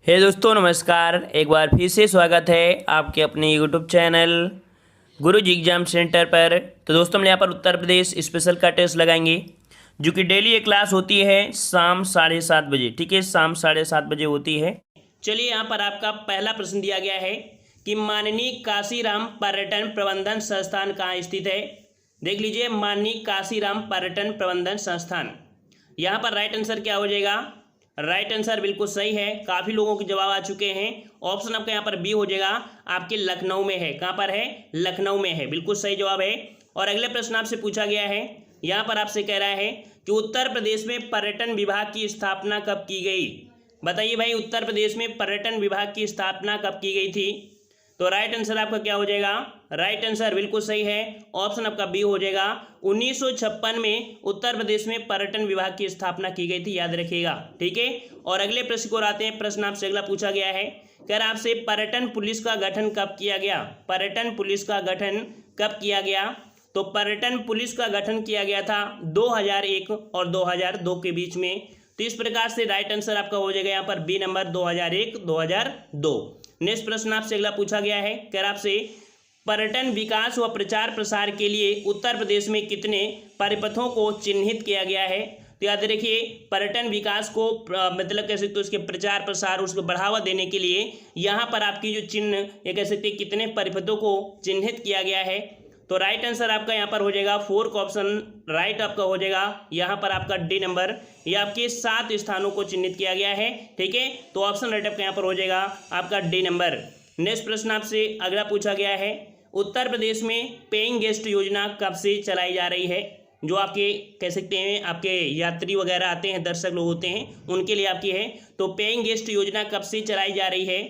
हे दोस्तों नमस्कार। एक बार फिर से स्वागत है आपके अपने यूट्यूब चैनल गुरुजी एग्जाम सेंटर पर। तो दोस्तों हम यहाँ पर उत्तर प्रदेश स्पेशल का टेस्ट लगाएंगे, जो कि डेली एक क्लास होती है शाम 7:30 बजे। ठीक है, शाम 7:30 बजे होती है। चलिए, यहाँ पर आपका पहला प्रश्न दिया गया है कि माननीय काशीराम पर्यटन प्रबंधन संस्थान कहाँ स्थित है। देख लीजिए, माननीय काशीराम पर्यटन प्रबंधन संस्थान। यहाँ पर राइट आंसर क्या हो जाएगा? राइट आंसर बिल्कुल सही है। काफ़ी लोगों के जवाब आ चुके हैं। ऑप्शन आपका यहाँ पर बी हो जाएगा, आपके लखनऊ में है। कहाँ पर है? लखनऊ में है। बिल्कुल सही जवाब है। और अगले प्रश्न आपसे पूछा गया है, यहाँ पर आपसे कह रहा है कि उत्तर प्रदेश में पर्यटन विभाग की स्थापना कब की गई। बताइए भाई, उत्तर प्रदेश में पर्यटन विभाग की स्थापना कब की गई थी? तो राइट आंसर आपका क्या हो जाएगा? राइट आंसर बिल्कुल सही है। ऑप्शन आपका बी हो जाएगा। 1956 में उत्तर प्रदेश में पर्यटन विभाग की स्थापना की गई थी, याद रखिएगा। ठीक है, और अगले प्रश्न को आते हैं। प्रश्न आपसे अगला पूछा गया है, कह रहा आपसे पर्यटन पुलिस का गठन कब किया गया। पर्यटन पुलिस का गठन कब किया गया? तो पर्यटन पुलिस का गठन किया गया था 2001 और 2002 के बीच में। तो इस प्रकार से राइट आंसर आपका हो जाएगा यहाँ पर बी नंबर 2001-2002। नेक्स्ट प्रश्न आपसे अगला पूछा गया है, कह रहा आपसे पर्यटन विकास व प्रचार प्रसार के लिए उत्तर प्रदेश में कितने परिपथों को चिन्हित किया गया है। तो याद रखिए, पर्यटन विकास को मतलब कह सकते हो उसके प्रचार प्रसार, उसको बढ़ावा देने के लिए यहाँ पर आपकी जो चिन्ह ये कह सकते हैं कितने परिपथों को चिन्हित किया गया है। तो राइट आंसर आपका यहाँ पर हो जाएगा 4 का ऑप्शन राइट आपका हो जाएगा यहाँ पर आपका डी नंबर। ये आपके 7 स्थानों को चिन्हित किया गया है। ठीक है, तो ऑप्शन राइट आपका यहाँ पर हो जाएगा आपका डी नंबर। नेक्स्ट प्रश्न आपसे अगला पूछा गया है, उत्तर प्रदेश में पेइंग गेस्ट योजना कब से चलाई जा रही है। जो आपके कह सकते हैं आपके यात्री वगैरह आते हैं, दर्शक लोग होते हैं, उनके लिए आपकी है। तो पेइंग गेस्ट योजना कब से चलाई जा रही है?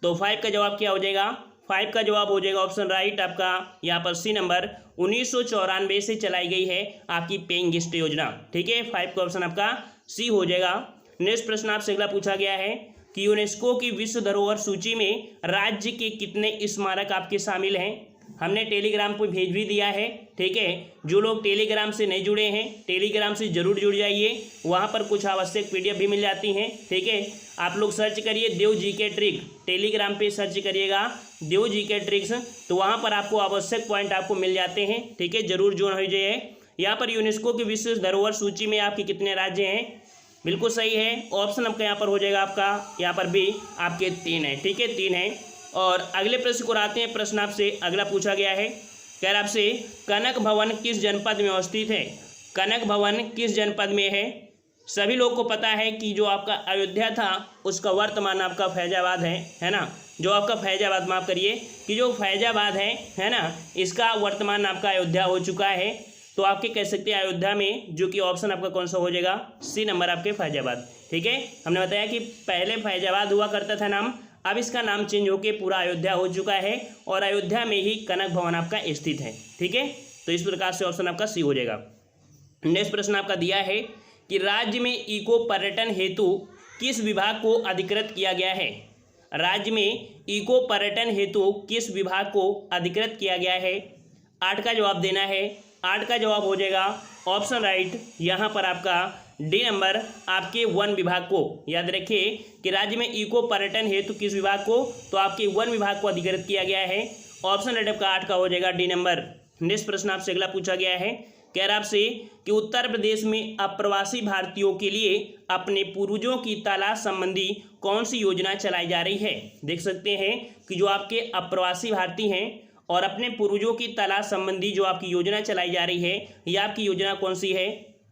तो 5 का जवाब क्या हो जाएगा? 5 का जवाब हो जाएगा ऑप्शन राइट आपका यहाँ पर सी नंबर। 1994 से चलाई गई है आपकी पेइंग गेस्ट योजना। ठीक है, 5 का ऑप्शन आपका सी हो जाएगा। नेक्स्ट प्रश्न आपसे अगला पूछा गया है कि यूनेस्को की विश्व धरोहर सूची में राज्य के कितने स्मारक आपके शामिल हैं। हमने टेलीग्राम पर भेज भी दिया है। ठीक है, जो लोग टेलीग्राम से नहीं जुड़े हैं, टेलीग्राम से जरूर जुड़ जाइए, वहाँ पर कुछ आवश्यक पीडीएफ भी मिल जाती हैं। ठीक है, आप लोग सर्च करिए देव जी के ट्रिक, टेलीग्राम पे सर्च करिएगा देव जी के ट्रिक्स, तो वहाँ पर आपको आवश्यक पॉइंट आपको मिल जाते हैं। ठीक है, जरूर ज्वाइन हो जाइए। यहाँ पर यूनेस्को की विश्व धरोहर सूची में आपके कितने राज्य हैं? बिल्कुल सही है। ऑप्शन आपका यहाँ पर हो जाएगा आपका यहाँ पर भी आपके 3 है। ठीक है, 3 है। और अगले प्रश्न को आते हैं। प्रश्न आपसे अगला पूछा गया है, कह रहा आपसे कनक भवन किस जनपद में अवस्थित है। कनक भवन किस जनपद में है? सभी लोग को पता है कि जो आपका अयोध्या था उसका वर्तमान आपका फैजाबाद है ना। जो आपका फैजाबाद, माफ करिए, कि जो फैजाबाद है ना, इसका वर्तमान आपका अयोध्या हो चुका है। तो आपके कह सकते हैं अयोध्या में, जो कि ऑप्शन आपका कौन सा हो जाएगा? सी नंबर आपके फैजाबाद। ठीक है, हमने बताया कि पहले फैजाबाद हुआ करता था नाम, अब इसका नाम चेंज होकर पूरा अयोध्या हो चुका है और अयोध्या में ही कनक भवन आपका स्थित है। ठीक है, तो इस प्रकार से ऑप्शन आपका सी हो जाएगा। नेक्स्ट प्रश्न आपका दिया है कि राज्य में इको पर्यटन हेतु किस विभाग को अधिकृत किया गया है। राज्य में इको पर्यटन हेतु किस विभाग को अधिकृत किया गया है? 8 का जवाब देना है। 8 का जवाब हो जाएगा ऑप्शन राइट यहाँ पर आपका डी नंबर, आपके वन विभाग को। याद रखिए कि राज्य में इको पर्यटन हेतु किस विभाग को, तो आपके वन विभाग को अधिकृत किया गया है। ऑप्शन राइट आपका 8 का हो जाएगा डी नंबर। नेक्स्ट प्रश्न आपसे अगला पूछा गया है, कह रहा आपसे कि उत्तर प्रदेश में अप्रवासी भारतीयों के लिए अपने पूर्वजों की तलाश संबंधी कौन सी योजना चलाई जा रही है। देख सकते हैं कि जो आपके अप्रवासी भारतीय हैं और अपने पूर्वजों की तलाश संबंधी जो आपकी योजना चलाई जा रही है, यह आपकी योजना कौन सी है?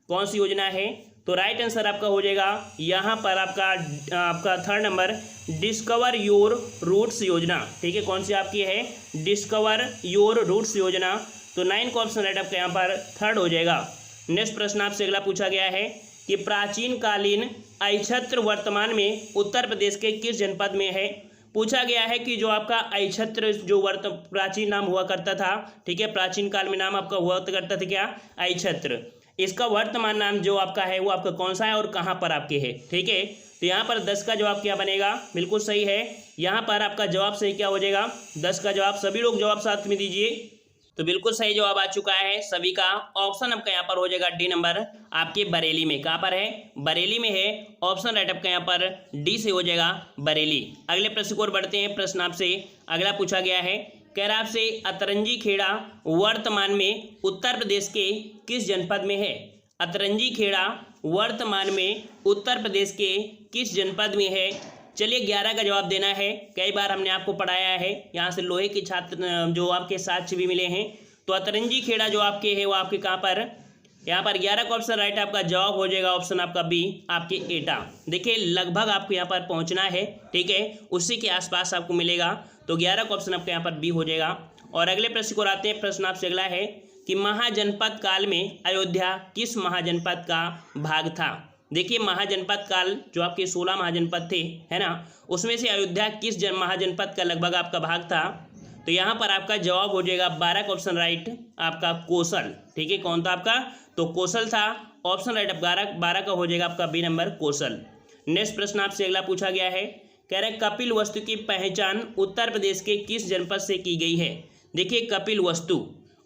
कौन सी योजना है? तो राइट आंसर आपका हो जाएगा यहाँ पर आपका 3rd number, discover your roots योजना। ठीक है, कौन सी आपकी है? डिस्कवर योर रूट्स योजना। तो 9 का ऑप्शन राइट आपका यहाँ पर 3rd हो जाएगा। नेक्स्ट प्रश्न आपसे अगला पूछा गया है कि प्राचीन कालीन अहिच्छत्र वर्तमान में उत्तर प्रदेश के किस जनपद में है। पूछा गया है कि जो आपका अहिच्छत्र जो प्राचीन नाम हुआ करता था, ठीक है, प्राचीन काल में नाम आपका हुआ करता था क्या? अहिच्छत्र। इसका वर्तमान नाम जो आपका है वो आपका कौन सा है और कहाँ पर आपके है? ठीक है, तो यहाँ पर 10 का जवाब क्या बनेगा? बिल्कुल सही है। यहाँ पर आपका जवाब सही क्या हो जाएगा? 10 का जवाब। सभी लोग जवाब साथ में दीजिए। तो बिल्कुल सही जवाब आ चुका है सभी का। ऑप्शन आपका यहाँ पर हो जाएगा डी नंबर आपके बरेली में। कहाँ पर है? बरेली में है। ऑप्शन राइट आपका यहाँ पर डी से हो जाएगा बरेली। अगले प्रश्न को और बढ़ते हैं। प्रश्न आपसे अगला पूछा गया है, कह रहा आपसे अतरंजी खेड़ा वर्तमान में उत्तर प्रदेश के किस जनपद में है? अतरंजी खेड़ा वर्तमान में उत्तर प्रदेश के किस जनपद में है? चलिए 11 का जवाब देना है। कई बार हमने आपको पढ़ाया है, यहाँ से लोहे के छात्र जो आपके साक्ष्य भी मिले हैं। तो अतरंजी खेड़ा जो आपके है वो आपके कहाँ पर? यहाँ पर 11 का ऑप्शन राइट आपका जवाब हो जाएगा ऑप्शन आपका बी आपके एटा। देखिए लगभग आपको यहाँ पर पहुँचना है, ठीक है, उसी के आसपास आपको मिलेगा। तो 11 का ऑप्शन आपका यहाँ पर बी हो जाएगा। और अगले प्रश्न को आते हैं। प्रश्न आपसे अगला है कि महाजनपद काल में अयोध्या किस महाजनपद का भाग था? देखिए महाजनपद काल जो आपके 16 महाजनपद थे, है ना, उसमें से अयोध्या किस महाजनपद का लगभग आपका भाग था? तो यहाँ पर आपका जवाब हो जाएगा 12 का ऑप्शन राइट आपका कोसल। ठीक है, कौन था आपका? तो कोसल था। ऑप्शन राइट आप 12 का हो जाएगा आपका बी नंबर कोसल। नेक्स्ट प्रश्न आपसे अगला पूछा गया है, कह रहे कपिल वस्तु की पहचान उत्तर प्रदेश के किस जनपद से की गई है? देखिए कपिल वस्तु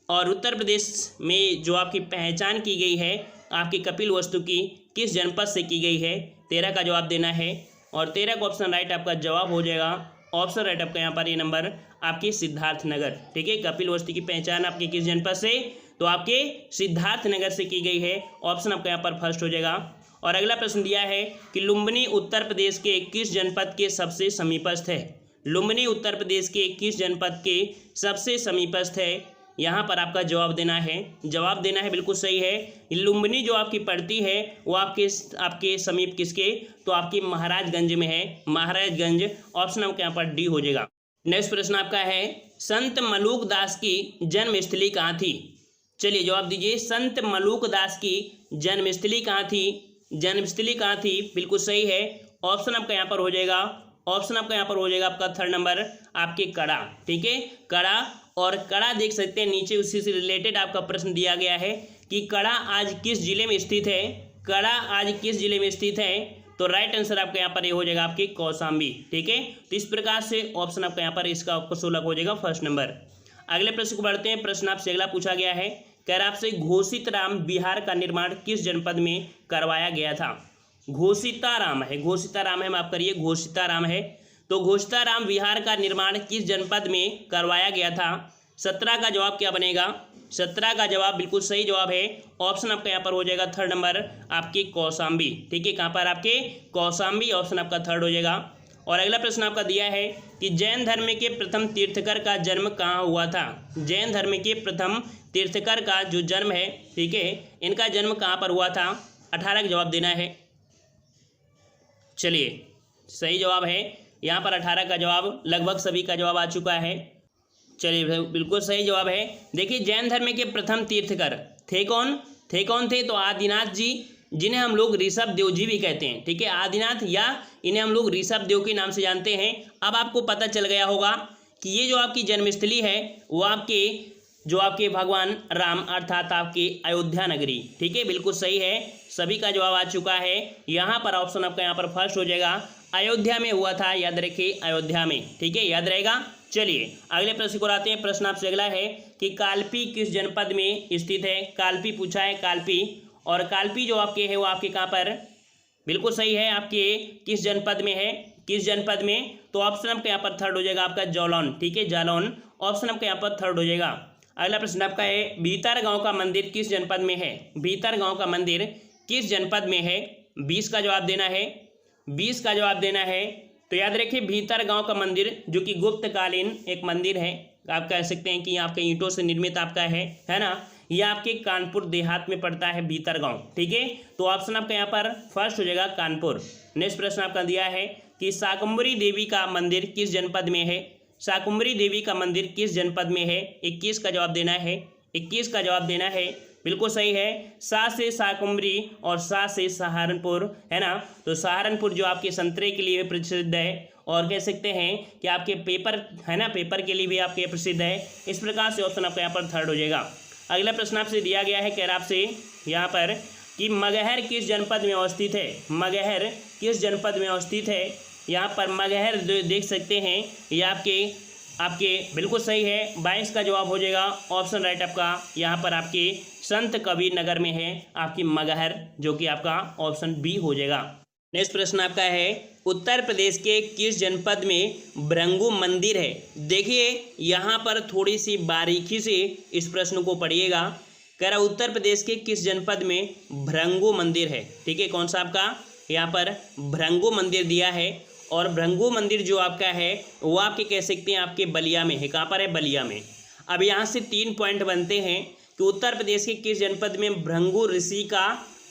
और उत्तर प्रदेश में जो आपकी पहचान की गई है आपकी कपिल वस्तु की किस जनपद से की गई है? 13 का जवाब देना है। और 13 का ऑप्शन राइट आपका जवाब हो जाएगा ऑप्शन राइट आपका यहाँ पर ये नंबर आपके सिद्धार्थनगर। ठीक है, कपिल वस्तु की पहचान आपके किस जनपद से? तो आपके सिद्धार्थनगर से की गई है। ऑप्शन आपका यहाँ पर फर्स्ट हो जाएगा। और अगला प्रश्न दिया है कि लुम्बिनी उत्तर प्रदेश के किस जनपद के सबसे समीपस्थ है? लुम्बिनी उत्तर प्रदेश के किस जनपद के सबसे समीपस्थ है? यहाँ पर आपका जवाब देना है। जवाब देना है बिल्कुल सही है। लुम्बिनी जो आपकी पड़ती है वो आपके समीप किसके? तो आपकी महाराजगंज में है, महाराजगंज। ऑप्शन आपका यहाँ पर डी हो जाएगा। नेक्स्ट प्रश्न आपका है, संत मलूक दास की जन्मस्थली कहाँ थी? चलिए जवाब दीजिए, संत मलूक दास की जन्मस्थली कहाँ थी? जन्मस्थली कहाँ थी? बिल्कुल सही है। ऑप्शन आपका यहाँ पर हो जाएगा, ऑप्शन आपका यहाँ पर हो जाएगा आपका थर्ड नंबर आपके कड़ा। ठीक है, कड़ा। और कड़ा देख सकते हैं नीचे उसी से रिलेटेड आपका प्रश्न दिया गया है कि कड़ा आज किस जिले में स्थित है? कड़ा आज किस जिले में स्थित है? तो राइट आंसर आपका यहाँ पर ये हो जाएगा आपके कौशाम्बी। ठीक है, तो इस प्रकार से ऑप्शन आपका यहाँ पर इसका आपको 16 हो जाएगा फर्स्ट नंबर। अगले प्रश्न को बढ़ते हैं। प्रश्न आपसे अगला पूछा गया है, कह रहा आपसे घोषितराम विहार का निर्माण किस जनपद में करवाया गया था? घोषिताराम है, घोषिताराम है, माफ करिए, घोषिताराम है। तो घोषिताराम विहार का निर्माण किस जनपद में करवाया गया था? 17 का जवाब क्या बनेगा? 17 का जवाब बिल्कुल सही जवाब है। ऑप्शन आपका यहाँ पर हो जाएगा थर्ड नंबर आपके कौशाम्बी। ठीक है, कहाँ पर? आपके कौशाम्बी। ऑप्शन आपका थर्ड हो जाएगा। और अगला प्रश्न आपका दिया है कि जैन धर्म के प्रथम तीर्थकर का जन्म कहाँ हुआ था? जैन धर्म के प्रथम तीर्थकर का जो जन्म है, ठीक है, इनका जन्म कहाँ पर हुआ था? 18 का जवाब देना है। चलिए सही जवाब है यहाँ पर 18 का जवाब, लगभग सभी का जवाब आ चुका है। चलिए बिल्कुल सही जवाब है। देखिए जैन धर्म के प्रथम तीर्थकर थे कौन? थे तो आदिनाथ जी, जिन्हें हम लोग ऋषभ देव जी भी कहते हैं। ठीक है, आदिनाथ या इन्हें हम लोग ऋषभ देव के नाम से जानते हैं। अब आपको पता चल गया होगा कि ये जो आपकी जन्मस्थली है वो आपके भगवान राम अर्थात आपके अयोध्या नगरी। ठीक है, बिल्कुल सही है, सभी का जवाब आ चुका है। यहाँ पर ऑप्शन आपका यहाँ पर फर्स्ट हो जाएगा, अयोध्या में हुआ था। याद रखिए अयोध्या में। ठीक है, याद रहेगा। चलिए अगले प्रश्न को आते हैं। प्रश्न आपसे अगला है कि काल्पी किस जनपद में स्थित है? काल्पी पूछा है, काल्पी। और काल्पी जो आपके है वो आपके कहाँ पर? बिल्कुल सही है, आपके किस जनपद में है? किस जनपद में? तो ऑप्शन आपका यहाँ पर थर्ड हो जाएगा आपका जालौन। ठीक है, जालौन। ऑप्शन आपका यहाँ पर थर्ड हो जाएगा। अगला प्रश्न आपका है, भीतर गांव का मंदिर किस जनपद में है? भीतर गांव का मंदिर किस जनपद में है? 20 का जवाब देना है। 20 का जवाब देना है। तो याद रखिए भीतर गांव का मंदिर जो कि गुप्तकालीन एक मंदिर है, आप कह सकते हैं कि आपके ईंटों से निर्मित आपका है ना, यह आपके कानपुर देहात में पड़ता है भीतर गांव। ठीक है, तो ऑप्शन आपका यहाँ पर फर्स्ट हो जाएगा कानपुर। नेक्स्ट प्रश्न आपका दिया है कि शाकुंभरी देवी का मंदिर किस जनपद में है? शाकुंभरी देवी का मंदिर किस जनपद में है? 21 का जवाब देना है। 21 का जवाब देना है। बिल्कुल सही है, सा से शाकुंभरी और सा से सहारनपुर, है ना। तो सहारनपुर जो आपके संतरे के लिए प्रसिद्ध है और कह सकते हैं कि आपके पेपर, है ना, पेपर के लिए भी आपके प्रसिद्ध है। इस प्रकार से ऑप्शन आपका यहाँ पर थर्ड हो जाएगा। अगला प्रश्न आपसे दिया गया है, कह रहा आपसे यहाँ पर कि मगहर किस जनपद में अवस्थित है? मगहर किस जनपद में अवस्थित है? यहाँ पर मगहर देख सकते हैं, ये आपके आपके बिल्कुल सही है, 22 का जवाब हो जाएगा ऑप्शन राइट आपका यहाँ पर आपके संत कबीर नगर में है आपकी मगहर, जो कि आपका ऑप्शन बी हो जाएगा। नेक्स्ट प्रश्न आपका है उत्तर प्रदेश के किस जनपद में भृंगु मंदिर है। देखिए यहाँ पर थोड़ी सी बारीकी से इस प्रश्न को पढ़िएगा। कह रहा उत्तर प्रदेश के किस जनपद में भृंगु मंदिर है। ठीक है, कौन सा आपका यहाँ पर भृंगु मंदिर दिया है, और भृंगु मंदिर जो आपका है वो आपके कह सकते हैं आपके बलिया में है। कहाँ पर है, बलिया में। अब यहाँ से 3 पॉइंट बनते हैं कि उत्तर प्रदेश के किस जनपद में भृंगु ऋषि का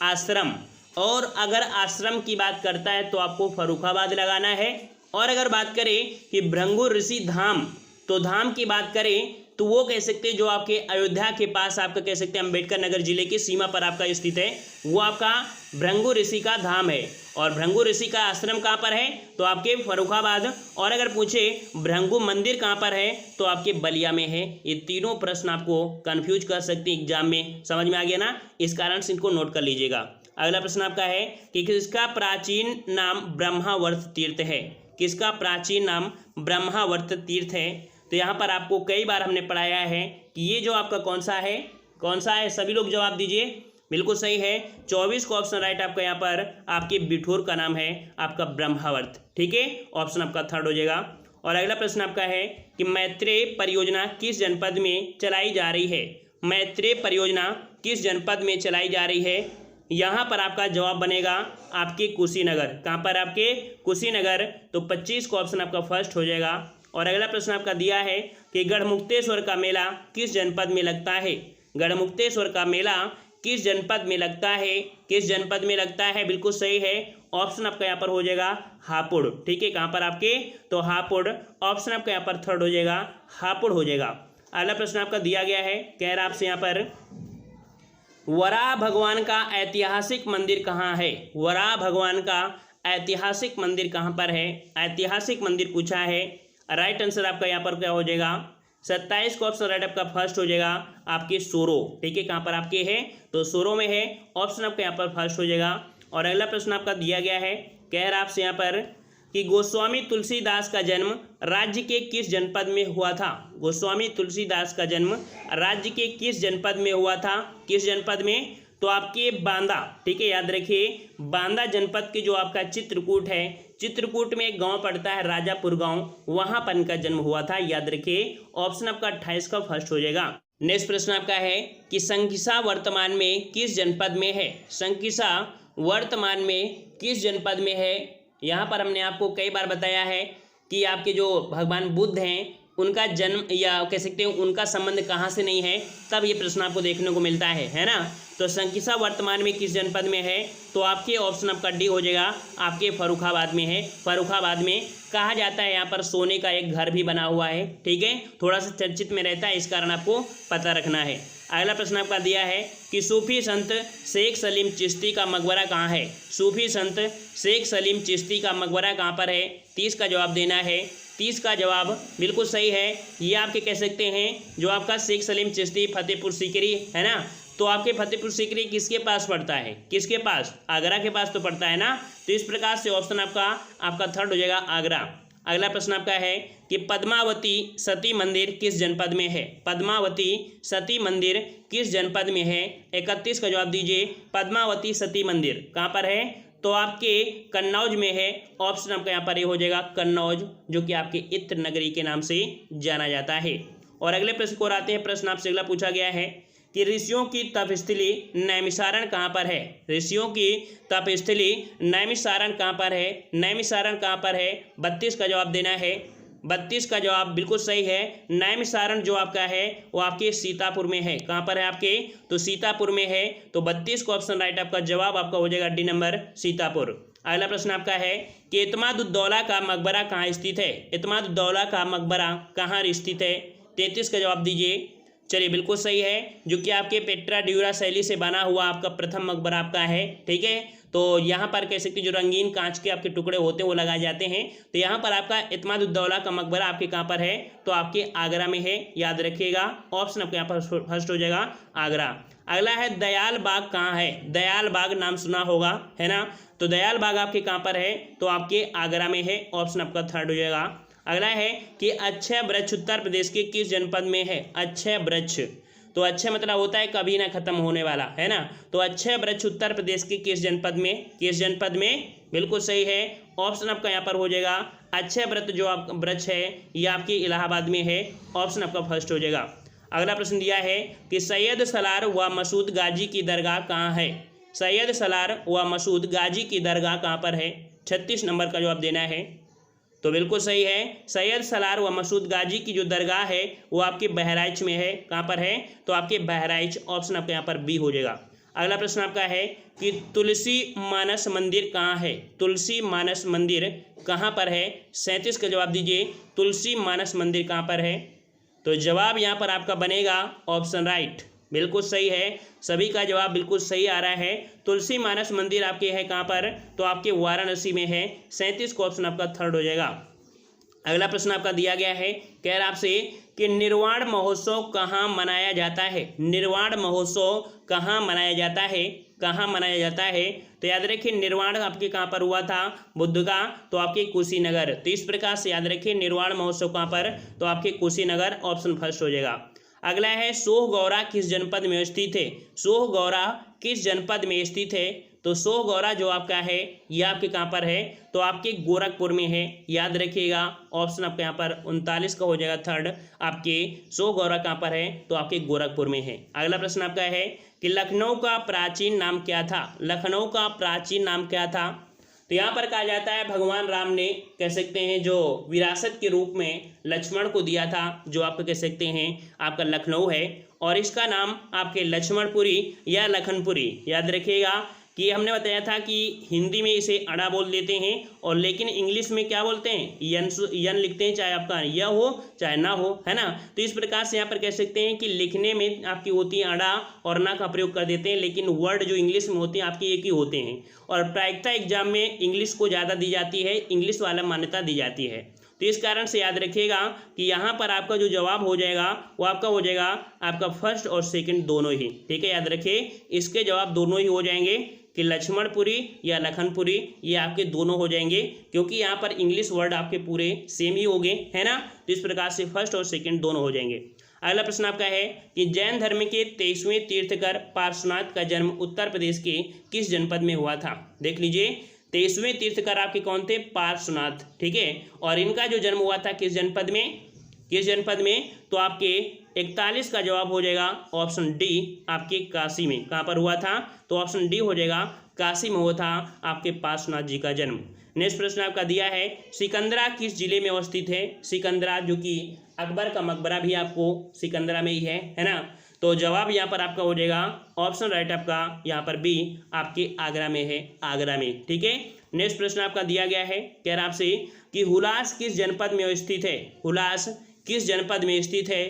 आश्रम, और अगर आश्रम की बात करता है तो आपको फर्रुखाबाद लगाना है, और अगर बात करें कि भृंगु ऋषि धाम, तो धाम की बात करें तो वो कह सकते हैं जो आपके अयोध्या के पास आपका कह सकते हैं अम्बेडकर नगर जिले की सीमा पर आपका स्थित है, वो आपका भृंगु ऋषि का धाम है। और भृंगु ऋषि का आश्रम कहाँ पर है, तो आपके फर्रुखाबाद। और अगर पूछे भृंगु मंदिर कहाँ पर है, तो आपके बलिया में है। ये तीनों प्रश्न आपको कंफ्यूज कर सकते हैं एग्जाम में, समझ में आ गया ना, इस कारण से इनको नोट कर लीजिएगा। अगला प्रश्न आपका है कि किसका प्राचीन नाम ब्रह्मावर्त तीर्थ है। किसका प्राचीन नाम ब्रह्मावर्त तीर्थ है। तो यहाँ पर आपको कई बार हमने पढ़ाया है कि ये जो आपका कौन सा है, सभी लोग जवाब दीजिए। बिल्कुल सही है, 24 का ऑप्शन राइट आपका यहाँ पर आपके बिठूर का नाम है आपका ब्रह्मावर्त। ठीक है, ऑप्शन आपका थर्ड हो जाएगा। और अगला प्रश्न आपका है कि मैत्रेय परियोजना किस जनपद में चलाई जा रही है। मैत्रेय परियोजना किस जनपद में चलाई जा रही है। यहाँ पर आपका जवाब बनेगा आपके कुशीनगर। कहाँ पर, आपके कुशीनगर। तो 25 का ऑप्शन आपका फर्स्ट हो जाएगा। और अगला प्रश्न आपका दिया है कि गढ़मुक्तेश्वर का मेला किस जनपद में लगता है। गढ़मुक्तेश्वर का मेला किस जनपद में लगता है। किस जनपद में लगता है, बिल्कुल सही है, ऑप्शन आपका यहाँ पर हो जाएगा हापुड़। ठीक है, कहाँ पर आपके, तो हापुड़। ऑप्शन आपका यहाँ पर थर्ड हो जाएगा, हापुड़ हो जाएगा। अगला प्रश्न आपका दिया गया है, कह रहा आपसे यहाँ पर वराह भगवान का ऐतिहासिक मंदिर कहाँ है। वराह भगवान का ऐतिहासिक मंदिर कहाँ पर है। ऐतिहासिक मंदिर पूछा है। राइट आंसर आपका यहाँ पर क्या हो जाएगा, 27 का ऑप्शन राइट आपका फर्स्ट हो जाएगा आपके सोरो। ठीक है, कहाँ पर आपके है, तो सोरो में है, ऑप्शन आपका यहाँ पर फर्स्ट हो जाएगा। और अगला प्रश्न आपका दिया गया है, कह रहा आपसे यहाँ पर कि गोस्वामी तुलसीदास का जन्म राज्य के किस जनपद में हुआ था। गोस्वामी तुलसीदास का जन्म राज्य के किस जनपद में हुआ था। किस जनपद में, तो आपके बांदा। ठीक है, याद रखिए बांदा जनपद के जो आपका चित्रकूट है, चित्रकूट में एक गांव पड़ता है राजापुर गांव, वहां पर इनका जन्म हुआ था। याद रखिए ऑप्शन आपका 28 का फर्स्ट हो जाएगा। नेक्स्ट प्रश्न आपका है कि संकिसा वर्तमान में किस जनपद में है। संकिसा वर्तमान में किस जनपद में है। यहाँ पर हमने आपको कई बार बताया है कि आपके जो भगवान बुद्ध हैं उनका जन्म या कह सकते हैं उनका संबंध कहाँ से नहीं है, तब ये प्रश्न आपको देखने को मिलता है ना। तो संकिसा वर्तमान में किस जनपद में है, तो आपके ऑप्शन आपका डी हो जाएगा, आपके फर्रुखाबाद में है। फर्रुखाबाद में कहा जाता है यहाँ पर सोने का एक घर भी बना हुआ है। ठीक है, थोड़ा सा चर्चित में रहता है, इस कारण आपको पता रखना है। अगला प्रश्न आपका दिया है कि सूफी संत शेख सलीम चिश्ती का मकबरा कहाँ है। सूफी संत शेख सलीम चिश्ती का मकबरा कहाँ पर है। 30 का जवाब देना है। 30 का जवाब बिल्कुल सही है। ये आपके कह सकते हैं जो आपका शेख सलीम चिश्ती फतेहपुर सीकरी है ना, तो आपके फतेहपुर सीकरी किसके पास पड़ता है। किसके पास, आगरा के पास तो पड़ता है ना। तो इस प्रकार से ऑप्शन आपका थर्ड हो जाएगा, आगरा। अगला प्रश्न आपका है कि पद्मावती सती मंदिर किस जनपद में है। पद्मावती सती मंदिर किस जनपद में है। 31 का जवाब दीजिए। पद्मावती सती मंदिर कहाँ पर है, तो आपके कन्नौज में है। ऑप्शन आपका यहाँ पर ये हो जाएगा कन्नौज, जो कि आपके इत्र नगरी के नाम से जाना जाता है। और अगले प्रश्न को आते हैं। प्रश्न आपसे अगला पूछा गया है कि ऋषियों की तपस्थली नैमिषारण कहाँ पर है। ऋषियों की तपस्थली नैमिषारण कहाँ पर है। नैमिषारण कहाँ पर है, 32 का जवाब देना है। 32 का जवाब बिल्कुल सही है। नैमिषारण जो आपका है वो आपके सीतापुर में है। कहाँ पर है आपके, तो सीतापुर में है। तो 32 का ऑप्शन राइट आपका जवाब आपका हो जाएगा डी नंबर, सीतापुर। अगला प्रश्न आपका है कि इत्माद-उद-दौला का मकबरा कहाँ स्थित है। इत्माद-उद-दौला का मकबरा कहाँ स्थित है। 33 का जवाब दीजिए। चलिए बिल्कुल सही है, जो कि आपके पेट्रा ड्यूरा शैली से बना हुआ आपका प्रथम मकबरा आपका है। ठीक है, तो यहाँ पर कह सकते जो रंगीन कांच के आपके टुकड़े होते हैं वो लगाए जाते हैं। तो यहाँ पर आपका इत्माद-उद-दौला का मकबरा आपके कहाँ पर है, तो आपके आगरा में है। याद रखिएगा ऑप्शन आपके यहाँ पर फर्स्ट हो जाएगा, आगरा। अगला है दयाल बाग कहाँ है। दयाल बाग नाम सुना होगा है ना, तो दयाल बाग आपके कहाँ पर है, तो आपके आगरा में है। ऑप्शन आपका थर्ड हो जाएगा। अगला है कि अक्षय वृक्ष उत्तर प्रदेश के किस जनपद में है? अक्षय वृक्ष, तो अक्षय मतलब होता है कभी ना खत्म होने वाला, है ना। तो अक्षय वृक्ष उत्तर प्रदेश के किस जनपद में? किस जनपद में? बिल्कुल सही है, ऑप्शन आपका यहाँ पर हो जाएगा अक्षय वृक्ष जो आप वृक्ष है ये आपके इलाहाबाद में है, ऑप्शन आपका फर्स्ट हो जाएगा। अगला प्रश्न दिया है कि सैयद सलार व मसूद गाजी की दरगाह कहाँ है? सैयद सलार व मसूद गाजी की दरगाह कहाँ पर है? 36 नंबर का जवाब देना है। तो बिल्कुल सही है, सैयद सलार व मसूद गाजी की जो दरगाह है वो आपके बहराइच में है। कहाँ पर है? तो आपके बहराइच, ऑप्शन आपका यहाँ पर बी हो जाएगा। अगला प्रश्न आपका है कि तुलसी मानस मंदिर कहाँ है? तुलसी मानस मंदिर कहाँ पर है? 37 का जवाब दीजिए, तुलसी मानस मंदिर कहाँ पर है? तो जवाब यहाँ पर आपका बनेगा ऑप्शन राइट, बिल्कुल सही है, सभी का जवाब बिल्कुल सही आ रहा है। तुलसी मानस मंदिर आपके है कहाँ पर? तो आपके वाराणसी में है। 37 का ऑप्शन आपका थर्ड हो जाएगा। अगला प्रश्न आपका दिया गया है, कह रहा आपसे कि निर्वाण महोत्सव कहाँ मनाया जाता है? निर्वाण महोत्सव कहाँ मनाया जाता है? कहाँ मनाया जाता है? तो याद रखिए निर्वाण आपके कहाँ पर हुआ था? बुद्ध का, तो आपके कुशीनगर। तो इस प्रकार से याद रखिए निर्वाण महोत्सव कहाँ पर? तो आपके कुशीनगर, ऑप्शन फर्स्ट हो जाएगा। अगला है सोहगौरा किस जनपद में स्थित है? सोहगौरा किस जनपद में स्थित है? तो सोहगौरा जो आपका है ये आपके कहाँ पर है? तो आपके गोरखपुर में है, याद रखिएगा, ऑप्शन आपका यहाँ पर 39 का हो जाएगा थर्ड। आपके सोहगौरा कहाँ पर है? तो आपके गोरखपुर में है। अगला प्रश्न आपका है कि लखनऊ का प्राचीन नाम क्या था? लखनऊ का प्राचीन नाम क्या था? तो यहाँ पर कहा जाता है भगवान राम ने कह सकते हैं जो विरासत के रूप में लक्ष्मण को दिया था, जो आपका कह सकते हैं आपका लखनऊ है, और इसका नाम आपके लक्ष्मणपुरी या लखनपुरी, याद रखिएगा कि हमने बताया था कि हिंदी में इसे अड़ा बोल देते हैं और लेकिन इंग्लिश में क्या बोलते हैं? यन लिखते हैं, चाहे आपका यह हो चाहे ना हो, है ना। तो इस प्रकार से यहाँ पर कह सकते हैं कि लिखने में आपकी होती है अड़ा और ना का प्रयोग कर देते हैं, लेकिन वर्ड जो इंग्लिश में होते हैं आपके एक ही होते हैं। और प्रायिकता एग्जाम में इंग्लिश को ज़्यादा दी जाती है, इंग्लिश वाला मान्यता दी जाती है। तो इस कारण से याद रखिएगा कि यहाँ पर आपका जो जवाब हो जाएगा वो आपका हो जाएगा आपका फर्स्ट और सेकंड दोनों ही, ठीक है। याद रखिए इसके जवाब दोनों ही हो जाएंगे कि लक्ष्मणपुरी या लखनपुरी, ये आपके दोनों हो जाएंगे, क्योंकि यहाँ पर इंग्लिश वर्ड आपके पूरे सेम ही हो गए, है ना। तो इस प्रकार से फर्स्ट और सेकंड दोनों हो जाएंगे। अगला प्रश्न आपका है कि जैन धर्म के 23वें तीर्थकर पार्श्वनाथ का जन्म उत्तर प्रदेश के किस जनपद में हुआ था? देख लीजिए 23वें तीर्थकर आपके कौन थे? पार्श्वनाथ, ठीक है। और इनका जो जन्म हुआ था किस जनपद में? किस जनपद में? तो आपके 41 का जवाब हो जाएगा ऑप्शन डी, आपके काशी में। कहाँ पर हुआ था? तो ऑप्शन डी हो जाएगा, काशी में हुआ था आपके पार्श्वनाथ जी का जन्म। नेक्स्ट प्रश्न आपका दिया है सिकंदरा किस जिले में अवस्थित है? सिकंदरा जो कि अकबर का मकबरा भी आपको सिकंदरा में ही है ना। तो जवाब यहाँ पर आपका हो जाएगा ऑप्शन राइट आपका यहाँ पर बी, आपके आगरा में है, आगरा में, ठीक है। नेक्स्ट प्रश्न आपका दिया गया है, कह रहा आपसे कि हुलास किस जनपद में स्थित है? हुलास किस जनपद में स्थित है?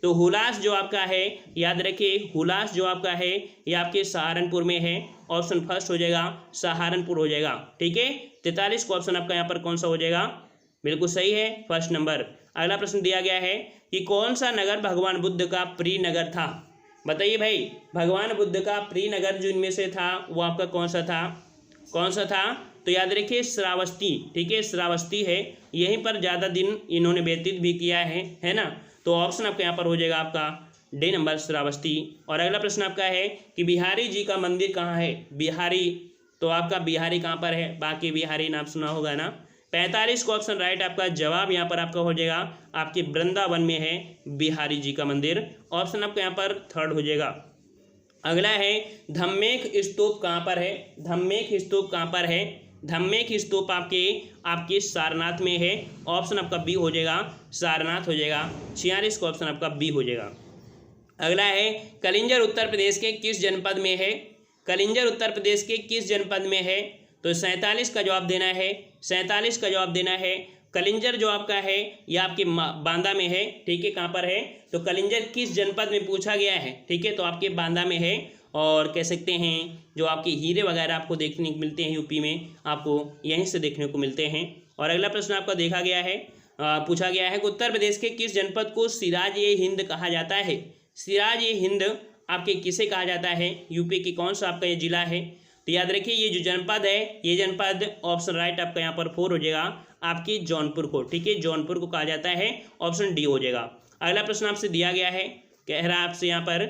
तो हुलास जो आपका है याद रखिए, हुलास जो आपका है ये आपके सहारनपुर में है, ऑप्शन फर्स्ट हो जाएगा, सहारनपुर हो जाएगा, ठीक है। 43 का ऑप्शन आपका यहाँ पर कौन सा हो जाएगा? बिल्कुल सही है, फर्स्ट नंबर। अगला प्रश्न दिया गया है कि कौन सा नगर भगवान बुद्ध का प्रिय नगर था? बताइए भाई, भगवान बुद्ध का प्रिय नगर जो इनमें से था वो आपका कौन सा था? कौन सा था? तो याद रखिए श्रावस्ती, ठीक है, श्रावस्ती है, यहीं पर ज़्यादा दिन इन्होंने व्यतीत भी किया है ना। तो ऑप्शन आपका यहाँ पर हो जाएगा आपका डी नंबर, श्रावस्ती। और अगला प्रश्न आपका है कि बिहारी जी का मंदिर कहाँ है? बिहारी, तो आपका बिहारी कहाँ पर है? बाकी बिहारी नाम सुना होगा ना। 45 का ऑप्शन राइट आपका जवाब यहाँ पर आपका हो जाएगा आपके वृंदावन में है बिहारी जी का मंदिर, ऑप्शन आपका यहाँ पर थर्ड हो जाएगा। अगला है धम्मेख स्तूप कहाँ पर है? धम्मेख स्तूप कहाँ पर है? धम्मेख स्तूप आपके सारनाथ में है, ऑप्शन आपका बी हो जाएगा, सारनाथ हो जाएगा। 46 का ऑप्शन आपका बी हो जाएगा। अगला है कलिंजर उत्तर प्रदेश के किस जनपद में है? कलिंजर उत्तर प्रदेश के किस जनपद में है? तो 47 का जवाब देना है, 47 का जवाब देना है। कलिंजर जो आपका है यह आपके बांदा में है, ठीक है। कहाँ पर है? तो कलिंजर किस जनपद में पूछा गया है, ठीक है, तो आपके बांदा में है। और कह सकते हैं जो आपके हीरे वगैरह आपको देखने को मिलते हैं यूपी में, आपको यहीं से देखने को मिलते हैं। और अगला प्रश्न आपका देखा गया है, पूछा गया है कि उत्तर प्रदेश के किस जनपद को सिराज ए हिंद कहा जाता है? सिराज ए हिंद आपके किसे कहा जाता है? यूपी की कौन सा आपका ये जिला है? तो याद रखिए ये जो जनपद है, ये जनपद ऑप्शन राइट आपका यहाँ पर 4 हो जाएगा, आपकी जौनपुर को, ठीक है, जौनपुर को कहा जाता है। ऑप्शन डी हो जाएगा। अगला प्रश्न आपसे दिया गया है, कह रहा है आपसे यहाँ पर,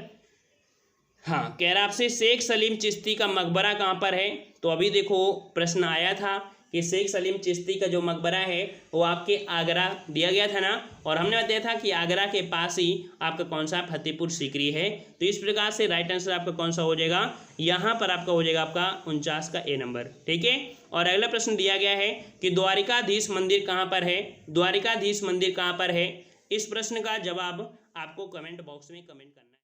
हाँ, कह रहा है आपसे शेख सलीम चिश्ती का मकबरा कहाँ पर है। तो अभी देखो प्रश्न आया था कि शेख सलीम चिश्ती का जो मकबरा है वो आपके आगरा दिया गया था ना, और हमने बताया था कि आगरा के पास ही आपका कौन सा फतेहपुर सीकरी है। तो इस प्रकार से राइट आंसर आपका कौन सा हो जाएगा, यहाँ पर आपका हो जाएगा आपका 49 का ए नंबर, ठीक है। और अगला प्रश्न दिया गया है कि द्वारिकाधीश मंदिर कहाँ पर है, द्वारिकाधीश मंदिर कहाँ पर है। इस प्रश्न का जवाब आपको कमेंट बॉक्स में कमेंट करना है।